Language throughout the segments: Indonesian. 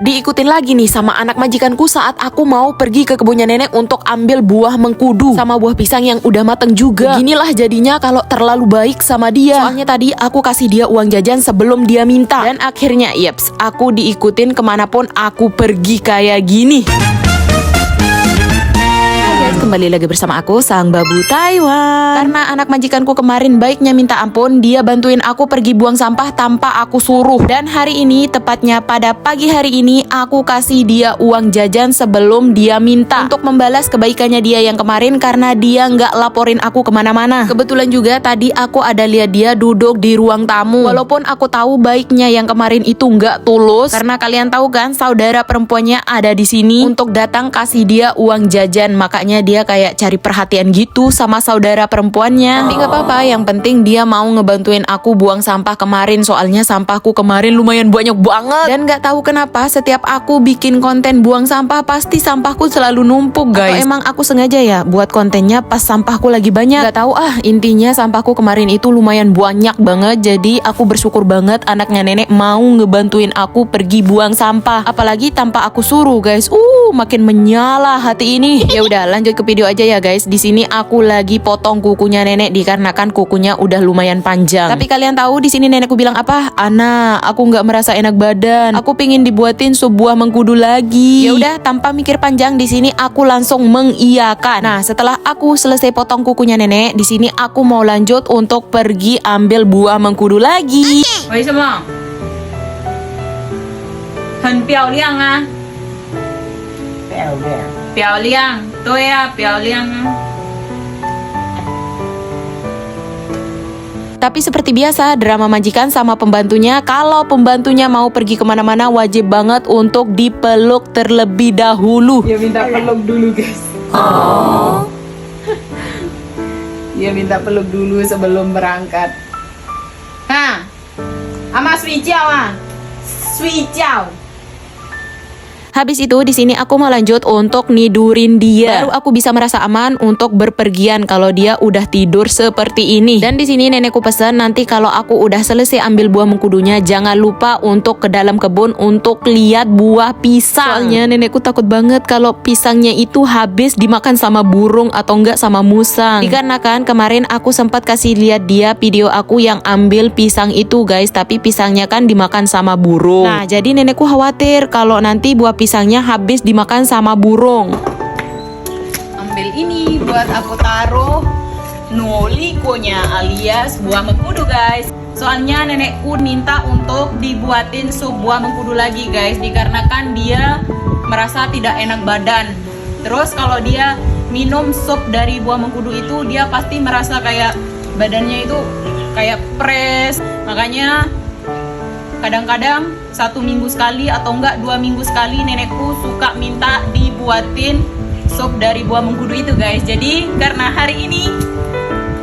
diikutin lagi nih sama anak majikanku saat aku mau pergi ke kebunnya nenek untuk ambil buah mengkudu sama buah pisang yang udah mateng juga. Beginilah jadinya kalau terlalu baik sama dia. Soalnya tadi aku kasih dia uang jajan sebelum dia minta. Dan akhirnya yeps, aku diikutin kemanapun aku pergi kayak gini. Kembali lagi bersama aku, Sang Babu Taiwan. Karena anak majikanku kemarin baiknya minta ampun, dia bantuin aku pergi buang sampah tanpa aku suruh. Dan hari ini, tepatnya pada pagi hari ini, aku kasih dia uang jajan sebelum dia minta. Untuk membalas kebaikannya dia yang kemarin karena dia nggak laporin aku kemana-mana. Kebetulan juga tadi aku ada lihat dia duduk di ruang tamu. Walaupun aku tahu baiknya yang kemarin itu nggak tulus. Karena kalian tahu kan, saudara perempuannya ada di sini untuk datang kasih dia uang jajan. Makanya dia kayak cari perhatian gitu sama saudara perempuannya. Tapi gak apa-apa, yang penting dia mau ngebantuin aku buang sampah kemarin. Soalnya sampahku kemarin lumayan banyak banget. Dan gak tahu kenapa setiap aku bikin konten buang sampah pasti sampahku selalu numpuk guys. Atau emang aku sengaja ya buat kontennya pas sampahku lagi banyak. Gak tahu intinya sampahku kemarin itu lumayan banyak banget. Jadi aku bersyukur banget anaknya nenek mau ngebantuin aku pergi buang sampah. Apalagi tanpa aku suruh guys. Makin menyala hati ini. Ya udah lanjut ke video aja ya guys. Di sini aku lagi potong kukunya nenek dikarenakan kukunya udah lumayan panjang. Tapi kalian tahu di sini nenekku bilang apa? Ana, aku nggak merasa enak badan. Aku pingin dibuatin sebuah mengkudu lagi. Ya udah, tanpa mikir panjang di sini aku langsung mengiyakan. Nah, setelah aku selesai potong kukunya nenek, di sini aku mau lanjut untuk pergi ambil buah mengkudu lagi. Wei什么？很漂亮啊！漂亮，对啊，漂亮啊。 Tapi seperti biasa, drama majikan sama pembantunya, kalau pembantunya mau pergi kemana-mana wajib banget untuk dipeluk terlebih dahulu. Dia minta peluk dulu guys. Dia minta peluk dulu sebelum berangkat. Ama sui jiao sui jiao. Habis itu di sini aku mau lanjut untuk nidurin dia. Baru aku bisa merasa aman untuk berpergian kalau dia udah tidur seperti ini. Dan di sini nenekku pesan nanti kalau aku udah selesai ambil buah mengkudunya jangan lupa untuk ke dalam kebun untuk lihat buah pisang. Soalnya nenekku takut banget kalau pisangnya itu habis dimakan sama burung atau enggak sama musang. Dikarenakan kemarin aku sempat kasih lihat dia video aku yang ambil pisang itu guys, tapi pisangnya kan dimakan sama burung. Nah, jadi nenekku khawatir kalau nanti buah pisangnya habis dimakan sama burung. Ambil ini buat aku taruh nolikonya alias buah mengkudu guys. Soalnya nenekku minta untuk dibuatin sup buah mengkudu lagi guys, dikarenakan dia merasa tidak enak badan. Terus kalau dia minum sup dari buah mengkudu itu dia pasti merasa kayak badannya itu kayak pres. Makanya kadang-kadang 1 minggu sekali atau enggak 2 minggu sekali nenekku suka minta dibuatin sup dari buah mengkudu itu guys. Jadi karena hari ini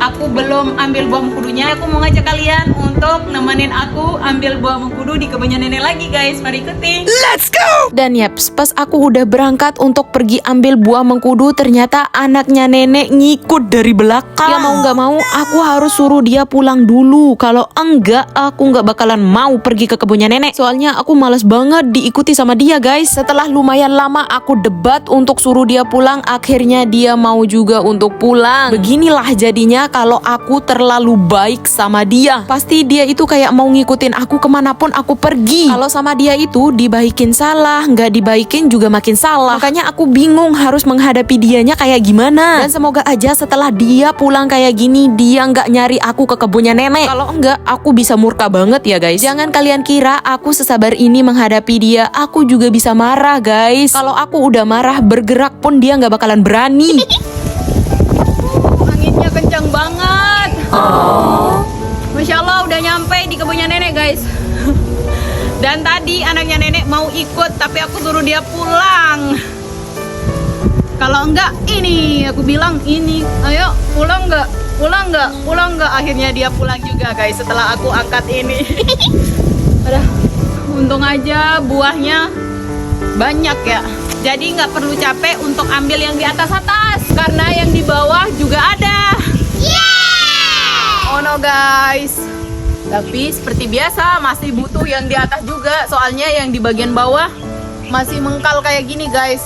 aku belum ambil buah mengkudunya, aku mau ngajak kalian untuk nemenin aku ambil buah mengkudu di kebunnya nenek lagi guys. Mari ikuti. Let's go! Dan yaps, pas aku udah berangkat untuk pergi ambil buah mengkudu, ternyata anaknya nenek ngikut dari belakang. Ya mau nggak mau, aku harus suruh dia pulang dulu. Kalau enggak, aku nggak bakalan mau pergi ke kebunnya nenek. Soalnya aku malas banget diikuti sama dia guys. Setelah lumayan lama aku debat untuk suruh dia pulang, akhirnya dia mau juga untuk pulang. Beginilah jadinya kalau aku terlalu baik sama dia. Pasti dia itu kayak mau ngikutin aku kemanapun aku pergi. Kalau sama dia itu dibaikin salah, nggak dibaikin juga makin salah. Makanya aku bingung harus menghadapi dianya kayak gimana. Dan semoga aja setelah dia pulang kayak gini, dia nggak nyari aku ke kebunnya nenek. Kalau enggak, aku bisa murka banget ya guys. Jangan kalian kira aku sesabar ini menghadapi dia. Aku juga bisa marah guys. Kalau aku udah marah, bergerak pun dia nggak bakalan berani. Anginnya kencang banget. Masya Allah udah nyampe di kebunnya nenek guys. Dan tadi anaknya nenek mau ikut tapi aku suruh dia pulang. Kalau enggak ini aku bilang ini, ayo pulang enggak, pulang enggak, pulang enggak. Akhirnya dia pulang juga guys setelah aku angkat ini. Aduh, untung aja buahnya banyak ya. Jadi nggak perlu capek untuk ambil yang di atas-atas karena yang di bawah juga ada. Oh no guys. Tapi seperti biasa masih butuh yang di atas juga. Soalnya yang di bagian bawah masih mengkal kayak gini guys.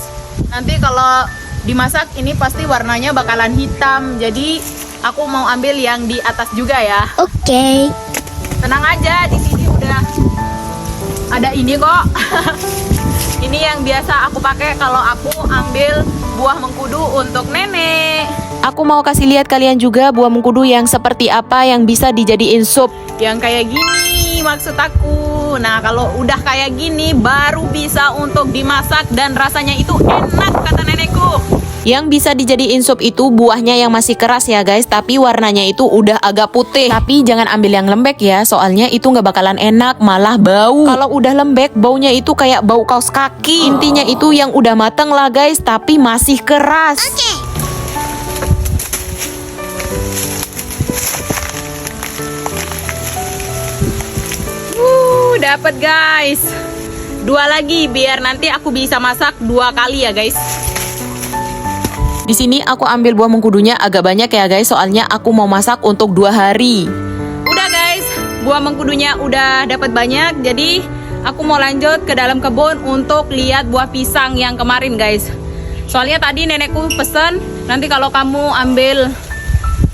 Nanti kalau dimasak ini pasti warnanya bakalan hitam. Jadi aku mau ambil yang di atas juga ya. Oke. Tenang aja, di sini udah ada ini kok. Ini yang biasa aku pakai kalau aku ambil buah mengkudu untuk nenek. Aku mau kasih lihat kalian juga buah mengkudu yang seperti apa yang bisa dijadiin sup. Yang kayak gini maksud aku. Nah kalau udah kayak gini baru bisa untuk dimasak dan rasanya itu enak kata nenekku. Yang bisa dijadiin sup itu buahnya yang masih keras ya guys, tapi warnanya itu udah agak putih. Tapi jangan ambil yang lembek ya, soalnya itu nggak bakalan enak, malah bau. Kalau udah lembek, baunya itu kayak bau kaos kaki. Intinya itu yang udah mateng lah guys, tapi masih keras. Dapat guys. 2 lagi biar nanti aku bisa masak 2 kali ya guys. Di sini aku ambil buah mengkudunya agak banyak ya guys, soalnya aku mau masak untuk 2 hari. Udah guys, buah mengkudunya udah dapat banyak. Jadi aku mau lanjut ke dalam kebun untuk lihat buah pisang yang kemarin guys. Soalnya tadi nenekku pesen, nanti kalau kamu ambil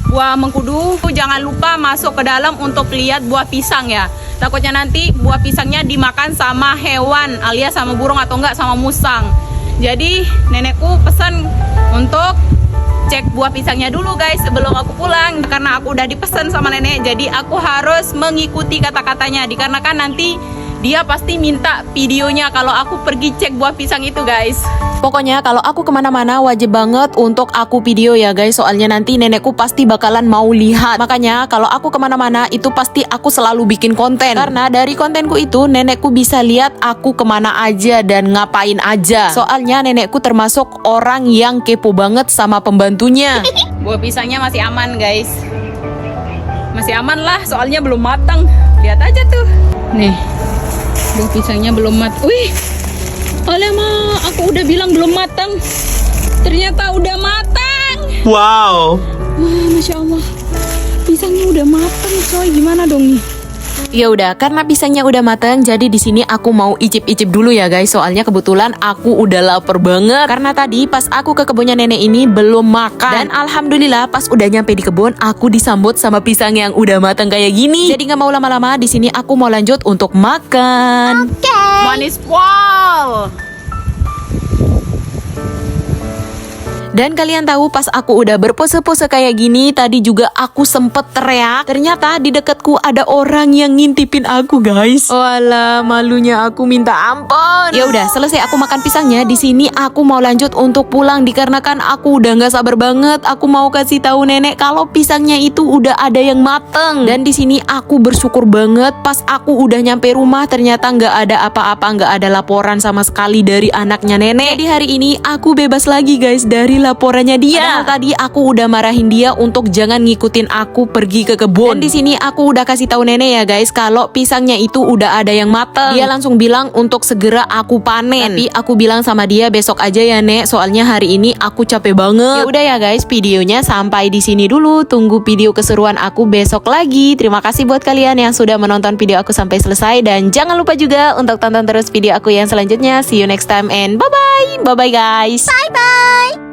buah mengkudu jangan lupa masuk ke dalam untuk lihat buah pisang ya. Takutnya nanti buah pisangnya dimakan sama hewan alias sama burung atau enggak sama musang. Jadi nenekku pesan untuk cek buah pisangnya dulu guys sebelum aku pulang. Karena aku udah dipesan sama nenek, jadi aku harus mengikuti kata-katanya. Dikarenakan nanti dia pasti minta videonya kalau aku pergi cek buah pisang itu guys. Pokoknya kalau aku kemana-mana wajib banget untuk aku video ya guys, soalnya nanti nenekku pasti bakalan mau lihat. Makanya kalau aku kemana-mana itu pasti aku selalu bikin konten. Karena dari kontenku itu nenekku bisa lihat aku kemana aja dan ngapain aja. Soalnya nenekku termasuk orang yang kepo banget sama pembantunya. Buah pisangnya masih aman guys. Masih aman lah soalnya belum matang. Lihat aja tuh. Nih, buah pisangnya belum matang. Wih, alamak, aku udah bilang belum matang. Ternyata udah matang. Wow. Wah, Masya Allah. Pisangnya udah matang coy. Gimana dong nih? Ya udah, karena pisangnya udah mateng, jadi di sini aku mau icip-icip dulu ya guys. Soalnya kebetulan aku udah lapar banget. Karena tadi pas aku ke kebunnya nenek ini belum makan. Dan alhamdulillah pas udah nyampe di kebun, aku disambut sama pisang yang udah mateng kayak gini. Jadi nggak mau lama-lama, di sini aku mau lanjut untuk makan. Manis pol. Dan kalian tahu pas aku udah berpose-pose kayak gini, tadi juga aku sempet teriak. Ternyata di dekatku ada orang yang ngintipin aku guys. Walah, malunya aku minta ampun. Ya udah, selesai aku makan pisangnya. Di sini aku mau lanjut untuk pulang dikarenakan aku udah nggak sabar banget. Aku mau kasih tahu nenek kalau pisangnya itu udah ada yang mateng. Dan di sini aku bersyukur banget pas aku udah nyampe rumah ternyata nggak ada apa-apa, nggak ada laporan sama sekali dari anaknya nenek. Jadi hari ini aku bebas lagi guys dari laporannya dia. Padahal tadi aku udah marahin dia untuk jangan ngikutin aku pergi ke kebun. Dan di sini aku udah kasih tahu nenek ya guys kalau pisangnya itu udah ada yang mateng. Dia langsung bilang untuk segera aku panen. Tapi aku bilang sama dia besok aja ya nek, soalnya hari ini aku capek banget. Ya udah ya guys, videonya sampai di sini dulu. Tunggu video keseruan aku besok lagi. Terima kasih buat kalian yang sudah menonton video aku sampai selesai dan jangan lupa juga untuk tonton terus video aku yang selanjutnya. See you next time and bye bye. Bye bye guys. Bye bye.